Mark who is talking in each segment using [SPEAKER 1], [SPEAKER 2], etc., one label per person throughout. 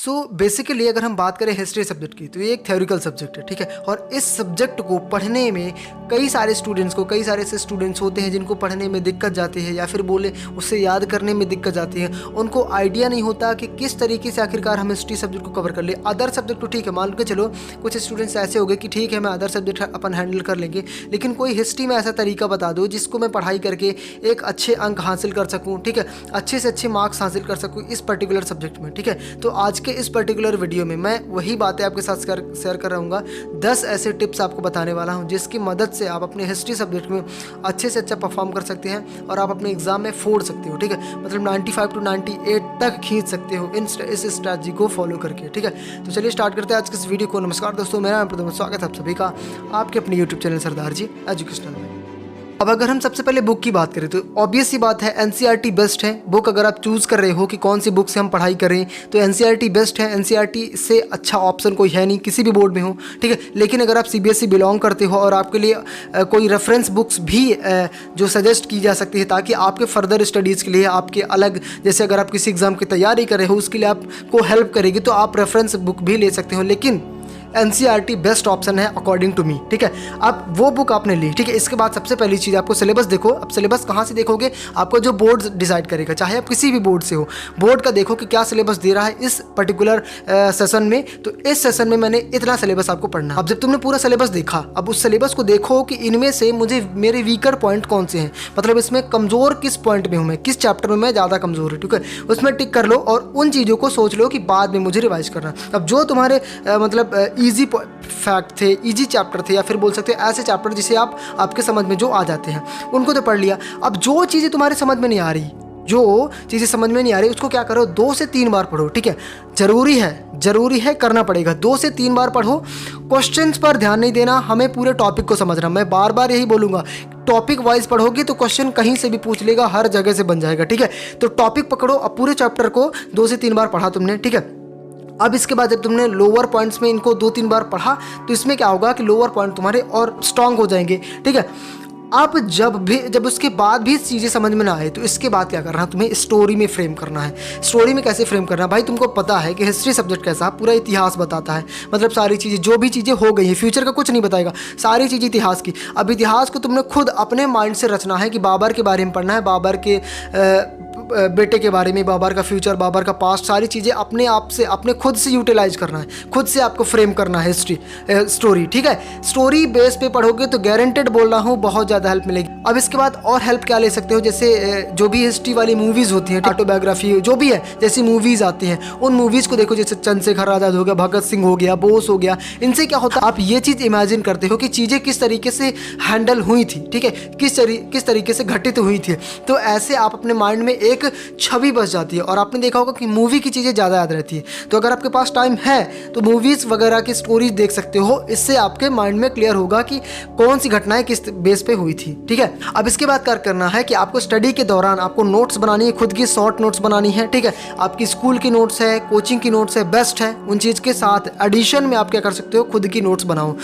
[SPEAKER 1] Basically अगर हम बात करें हिस्ट्री सब्जेक्ट की, तो ये एक थ्योरिकल सब्जेक्ट है, ठीक है। और इस सब्जेक्ट को पढ़ने में कई सारे ऐसे स्टूडेंट्स होते हैं जिनको पढ़ने में दिक्कत जाती है, या फिर बोले उससे याद करने में दिक्कत जाती है। उनको आइडिया नहीं होता कि किस तरीके से आखिरकार हम हिस्ट्री सब्जेक्ट को कवर कर ले। अदर सब्जेक्ट तो ठीक है, मान के चलो कुछ स्टूडेंट्स ऐसे हो गए कि ठीक है मैं अदर सब्जेक्ट अपन हैंडल कर लेंगे, लेकिन कोई हिस्ट्री में ऐसा तरीका बता दो जिसको मैं पढ़ाई करके एक अच्छे अंक हासिल कर सकूँ, ठीक है, अच्छे से अच्छे मार्क्स हासिल कर सकूँ इस पर्टिकुलर सब्जेक्ट में, ठीक है। तो आज के इस पर्टिकुलर वीडियो में मैं वही बातें आपके साथ शेयर कर रहूँगा। 10 ऐसे टिप्स आपको बताने वाला हूँ जिसकी मदद से आप अपने हिस्ट्री सब्जेक्ट में अच्छे से अच्छा परफॉर्म कर सकते हैं और आप अपने एग्जाम में फोड़ सकते हो, ठीक है। मतलब 95 to 98 तक खींच सकते हो इस स्ट्रैटेजी को फॉलो करके, ठीक है। तो चलिए स्टार्ट करते हैं आज के इस वीडियो को। नमस्कार दोस्तों, मेरा नाम प्रथम, स्वागत है आप सभी का आपके अपने यूट्यूब चैनल सरदार जी एजुकेशनल में। अब अगर हम सबसे पहले बुक की बात करें तो ऑब्वियस सी बात है एनसीईआरटी बेस्ट है बुक। अगर आप चूज़ कर रहे हो कि कौन सी बुक से हम पढ़ाई करें तो एनसीईआरटी बेस्ट है। एनसीईआरटी से अच्छा ऑप्शन कोई है नहीं किसी भी बोर्ड में हो, ठीक है। लेकिन अगर आप सीबीएसई बिलोंग करते हो और आपके लिए कोई रेफरेंस बुक्स भी जो सजेस्ट की जा सकती है ताकि आपके फर्दर स्टडीज़ के लिए आपके अलग, जैसे अगर आप किसी एग्ज़ाम की तैयारी कर रहे हो उसके लिए आपको हेल्प करेगी तो आप रेफरेंस बुक भी ले सकते हो। लेकिन एनसीईआरटी बेस्ट ऑप्शन है अकॉर्डिंग टू मी, ठीक है। आप वो बुक आपने ली, ठीक है। इसके बाद सबसे पहली चीज़ आपको सिलेबस देखो। अब सिलेबस कहाँ से देखोगे? आपको जो बोर्ड डिसाइड करेगा, चाहे आप किसी भी बोर्ड से हो, बोर्ड का देखो कि क्या सिलेबस दे रहा है इस पर्टिकुलर सेशन में। तो इस सेशन में मैंने इतना सिलेबस आपको पढ़ना। अब जब तुमने पूरा सिलेबस देखा, अब उस सिलेबस को देखो कि इनमें से मुझे मेरे वीकर पॉइंट कौन से हैं, मतलब इसमें कमज़ोर किस पॉइंट में हूँ मैं, किस चैप्टर में मैं ज़्यादा कमज़ोर हूँ, ठीक है। उसमें टिक कर लो और उन चीज़ों को सोच लो कि बाद में मुझे रिवाइज करना। अब जो तुम्हारे मतलब ईजी फैक्ट थे, इजी चैप्टर थे, या फिर बोल सकते हैं ऐसे चैप्टर जिसे आपके समझ में जो आ जाते हैं उनको तो पढ़ लिया। अब जो चीज़ें तुम्हारे समझ में नहीं आ रही, उसको क्या करो, 2 से 3 बार पढ़ो, ठीक है। जरूरी है करना पड़ेगा। 2 से 3 बार पढ़ो। क्वेश्चंस पर ध्यान नहीं देना, हमें पूरे टॉपिक को समझना। मैं बार बार यही बोलूँगा, टॉपिक वाइज पढ़ोगे तो क्वेश्चन कहीं से भी पूछ लेगा, हर जगह से बन जाएगा, ठीक है। तो टॉपिक पकड़ो। अब पूरे चैप्टर को 2 से 3 बार पढ़ा तुमने, ठीक है। अब इसके बाद जब तुमने लोअर पॉइंट्स में इनको 2-3 बार पढ़ा तो इसमें क्या होगा कि लोअर पॉइंट तुम्हारे और स्ट्रांग हो जाएंगे, ठीक है। अब जब उसके बाद भी चीज़ें समझ में ना आए तो इसके बाद क्या करना है, तुम्हें स्टोरी में फ्रेम करना है। स्टोरी में कैसे फ्रेम करना है भाई? तुमको पता है कि हिस्ट्री सब्जेक्ट कैसा पूरा इतिहास बताता है, मतलब सारी चीज़ें जो भी चीज़ें हो गई हैं, फ्यूचर का कुछ नहीं बताएगा, सारी चीज़ें इतिहास की। अब इतिहास को तुमने खुद अपने माइंड से रचना है कि बाबर के बारे में पढ़ना है, बाबर के बेटे के बारे में, बाबर का फ्यूचर, बाबर का पास्ट, सारी चीज़ें अपने आप से, अपने खुद से यूटिलाइज करना है, खुद से आपको फ्रेम करना है स्टोरी, ठीक है। स्टोरी बेस पे पढ़ोगे तो गारंटेड बोल रहा हूँ बहुत ज़्यादा हेल्प मिलेगी। अब इसके बाद और हेल्प क्या ले सकते हो, जैसे जो भी हिस्ट्री वाली मूवीज़ होती हैं, ऑटोबायोग्राफी जो भी है, जैसी मूवीज़ आती हैं, उन मूवीज़ को देखो। जैसे चंद्रशेखर आज़ाद हो गया, भगत सिंह हो गया, बोस हो गया। इनसे क्या होता है, आप ये चीज़ इमेजिन करते हो कि चीज़ें किस तरीके से हैंडल हुई थी, ठीक है, किस तरीके से घटित हुई थी। तो ऐसे आप अपने माइंड में एक छवि बस जाती है। और आपने देखा होगा कि मूवी की चीज़ें ज़्यादा याद रहती है। तो अगर आपके पास टाइम है तो मूवीज़ वगैरह की स्टोरीज देख सकते हो। इससे आपके माइंड में क्लियर होगा कि कौन सी घटनाएं किस बेस पे हुई थी, ठीक है। अब इसके बाद क्या करना है कि आपको स्टडी के दौरान आपको नोट्स बनानी है, खुद की शॉर्ट नोट्स बनानी है, ठीक है। आपकी स्कूल की नोट्स है, कोचिंग की नोट्स है, बेस्ट है। उन चीज़ के साथ एडिशन में आप क्या कर सकते हो, खुद की नोट्स बनाओ।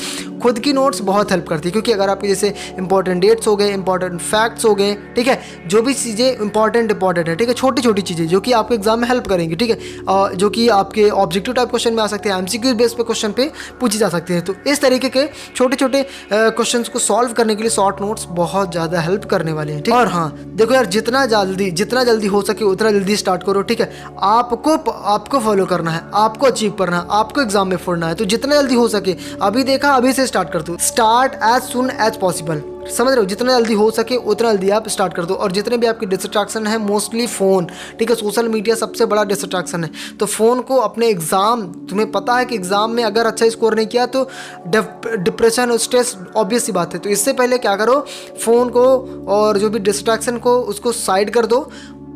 [SPEAKER 1] खुद की नोट्स बहुत हेल्प करती है, क्योंकि अगर आपके जैसे इंपॉर्टेंट डेट्स हो गए, इंपॉर्टेंट फैक्ट्स हो गए, ठीक है, जो भी चीज़ें इंपॉर्टेंट है, ठीक है, छोटी चीज़ें जो कि आपके एग्जाम में हेल्प करेंगी, ठीक है, जो कि आपके ऑब्जेक्टिव टाइप क्वेश्चन में आ सकते हैं, एमसीक्यू बेस पे क्वेश्चन पे पूछी जा सकते हैं। तो इस तरीके के छोटे क्वेश्चंस को सॉल्व करने के लिए शॉर्ट नोट्स बहुत ज़्यादा हेल्प करने वाले हैं, ठीक है। और हाँ देखो यार, जितना जल्दी हो सके उतना जल्दी स्टार्ट करो, ठीक है। आपको फॉलो करना है, आपको अचीव करना है, आपको एग्जाम में फोड़ना है। तो जितना जल्दी हो सके, अभी देखा अभी से स्टार्ट कर दो, start as soon as possible, समझ रहे हो। जितना जल्दी हो सके उतना जल्दी आप स्टार्ट कर दो। और जितने भी आपके डिस्ट्रैक्शन है, मोस्टली फ़ोन, ठीक है, सोशल मीडिया सबसे बड़ा डिस्ट्रैक्शन है। तो फ़ोन को अपने एग्ज़ाम, तुम्हें पता है कि एग्ज़ाम में अगर अच्छा स्कोर नहीं किया तो डिप्रेशन और स्ट्रेस ऑब्वियस सी बात है। तो इससे पहले क्या करो, फ़ोन को और जो भी डिस्ट्रैक्शन को उसको साइड कर दो।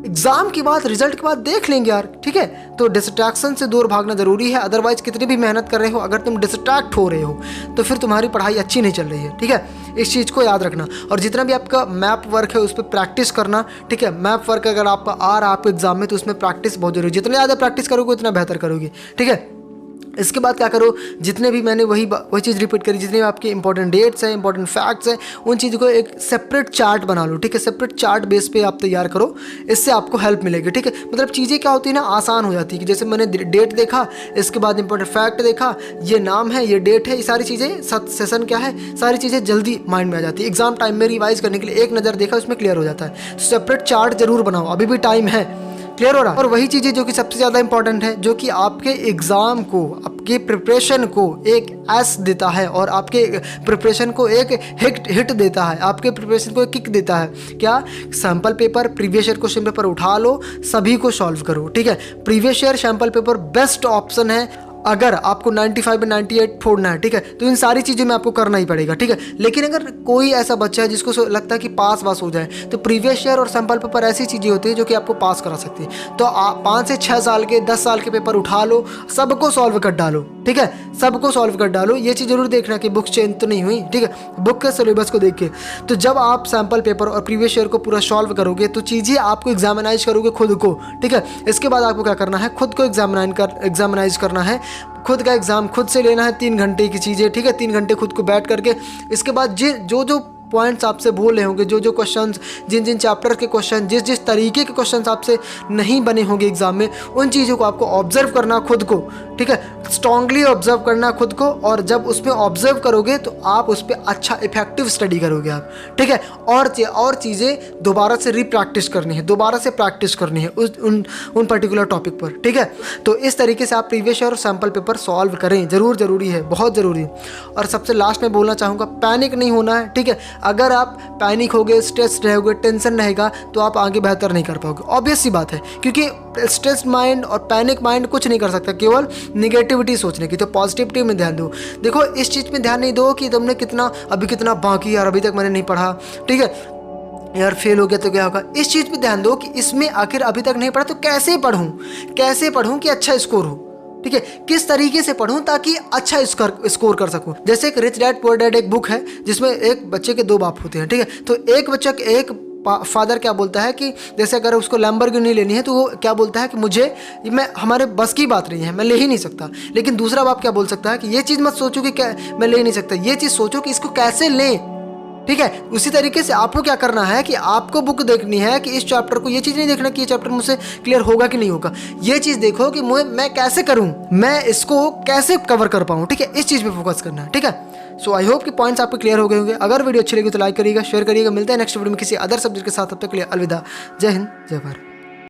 [SPEAKER 1] एग्जाम के बाद, रिजल्ट के बाद देख लेंगे यार, ठीक है। तो डिस्ट्रैक्शन से दूर भागना ज़रूरी है। अदरवाइज कितनी भी मेहनत कर रहे हो, अगर तुम डिस्ट्रैक्ट हो रहे हो तो फिर तुम्हारी पढ़ाई अच्छी नहीं चल रही है, ठीक है। इस चीज़ को याद रखना। और जितना भी आपका मैप वर्क है उस पर प्रैक्टिस करना, ठीक है। मैप वर्क अगर आपका आ रहा है आपको एग्जाम में तो उसमें प्रैक्टिस बहुत जरूरी है। जितना ज़्यादा प्रैक्टिस करोगे उतना बेहतर करोगे, ठीक है। इसके बाद क्या करो, जितने भी मैंने वही चीज़ रिपीट करी, जितने भी आपके इंपॉर्टेंट डेट्स हैं, इंपॉर्टेंट फैक्ट्स हैं, उन चीज़ों को एक सेपरेट चार्ट बना लो, ठीक है। सेपरेट चार्ट बेस पे आप तैयार करो, इससे आपको हेल्प मिलेगी, ठीक है। मतलब चीज़ें क्या होती है ना, आसान हो जाती है कि जैसे मैंने डेट देखा, इसके बाद इंपॉर्टेंट फैक्ट देखा, ये नाम है, ये डेट है, ये सारी चीज़ें, सेशन क्या है, सारी चीज़ें जल्दी माइंड में आ जाती है। एग्जाम टाइम में रिवाइज करने के लिए एक नज़र देखा, उसमें क्लियर हो जाता है। सेपरेट चार्ट जरूर बनाओ, अभी भी टाइम है, क्लियर हो रहा है। और वही चीज़ें जो कि सबसे ज़्यादा इंपॉर्टेंट है, जो कि आपके एग्ज़ाम को, आपके प्रिपरेशन को एक एस देता है और आपके प्रिपरेशन को एक हिट देता है, आपके प्रिपरेशन को एक किक देता है। क्या? Sample paper, previous year question paper उठा लो, सभी को सॉल्व करो, ठीक है। Previous year sample paper best option है अगर आपको 95 में 98 फोड़ना है, ठीक है। तो इन सारी चीज़ों में आपको करना ही पड़ेगा, ठीक है। लेकिन अगर कोई ऐसा बच्चा है जिसको लगता है कि पास हो जाए, तो प्रीवियस ईयर और सैम्पल पेपर ऐसी चीज़ें होती है जो कि आपको पास करा सकती है। तो आप 5 से 6 साल के, 10 साल के पेपर उठा लो, सबको सॉल्व कर डालो, ठीक है। सबको सॉल्व कर डालो। ये चीज़ जरूर देखना कि बुक चेंज तो नहीं हुई, ठीक है, बुक के सिलेबस को देख के। तो जब आप सैम्पल पेपर और प्रीवियस ईयर को पूरा सॉल्व करोगे, तो चीज़ें आपको एग्जामिनाइज करोगे खुद को, ठीक है। इसके बाद आपको क्या करना है, खुद को एग्जामिनाइज करना है, खुद का एग्ज़ाम खुद से लेना है, 3 घंटे की चीज़ें, ठीक है, 3 घंटे खुद को बैठ करके। इसके बाद जो पॉइंट्स आपसे बोल रहे होंगे, जो क्वेश्चंस, जिन चैप्टर के क्वेश्चन, जिस तरीके के क्वेश्चंस आपसे नहीं बने होंगे एग्जाम में, उन चीज़ों को आपको ऑब्जर्व करना खुद को, ठीक है, स्ट्रांगली ऑब्जर्व करना खुद को। और जब उसमें ऑब्जर्व करोगे तो आप उस पर अच्छा इफेक्टिव स्टडी करोगे आप, ठीक है। और चीज़ें दोबारा से रीप्रैक्टिस करनी है, दोबारा से प्रैक्टिस करनी है उन पर्टिकुलर टॉपिक पर, ठीक है। तो इस तरीके से आप प्रीवियस और सैम्पल पेपर सॉल्व करें, ज़रूरी है, बहुत ज़रूरी है। और सबसे लास्ट में बोलना चाहूँगा, पैनिक नहीं होना है, ठीक है। अगर आप पैनिक होगे, स्ट्रेस रहोगे, टेंशन रहेगा, तो आप आगे बेहतर नहीं कर पाओगे, ऑब्वियस सी बात है। क्योंकि स्ट्रेस माइंड और पैनिक माइंड कुछ नहीं कर सकता, केवल निगेटिविटी सोचने की। तो पॉजिटिविटी में ध्यान दो। देखो, इस चीज़ में ध्यान नहीं दो कि तुमने कितना बाकी यार, अभी तक मैंने नहीं पढ़ा, ठीक है, यार फेल हो गया तो क्या होगा। इस चीज़ पे ध्यान दो कि इसमें आखिर अभी तक नहीं पढ़ा तो कैसे पढ़ूँ कि अच्छा स्कोर हो, ठीक है। किस तरीके से पढूं ताकि अच्छा स्कोर कर सकूं। जैसे एक रिच डैड पुअर डैड एक बुक है, जिसमें एक बच्चे के 2 बाप होते हैं, ठीक है। तो एक फादर क्या बोलता है कि जैसे अगर उसको लैम्बोर्गिनी लेनी है, तो वो क्या बोलता है कि हमारे बस की बात नहीं है, मैं ले ही नहीं सकता। लेकिन दूसरा बाप क्या बोल सकता है कि ये चीज़ मत सोचो कि क्या मैं ले नहीं सकता, ये चीज़ सोचो कि इसको कैसे लें, ठीक है। उसी तरीके से आपको क्या करना है कि आपको बुक देखनी है कि इस चैप्टर को, ये चीज़ नहीं देखना कि ये चैप्टर मुझसे क्लियर होगा कि नहीं होगा, ये चीज़ देखो कि मैं कैसे करूं, मैं इसको कैसे कवर कर पाऊं, ठीक है। इस चीज़ पे फोकस करना है, ठीक है। सो आई होप कि पॉइंट्स आपको क्लियर हो गए होंगे। अगर वीडियो अच्छी लगी तो लाइक करिएगा, शेयर करिएगा। मिलते हैं नेक्स्ट वीडियो में किसी अदर सब्जेक्ट के साथ, तब तक के लिए अलविदा। जय हिंद, जय भारत।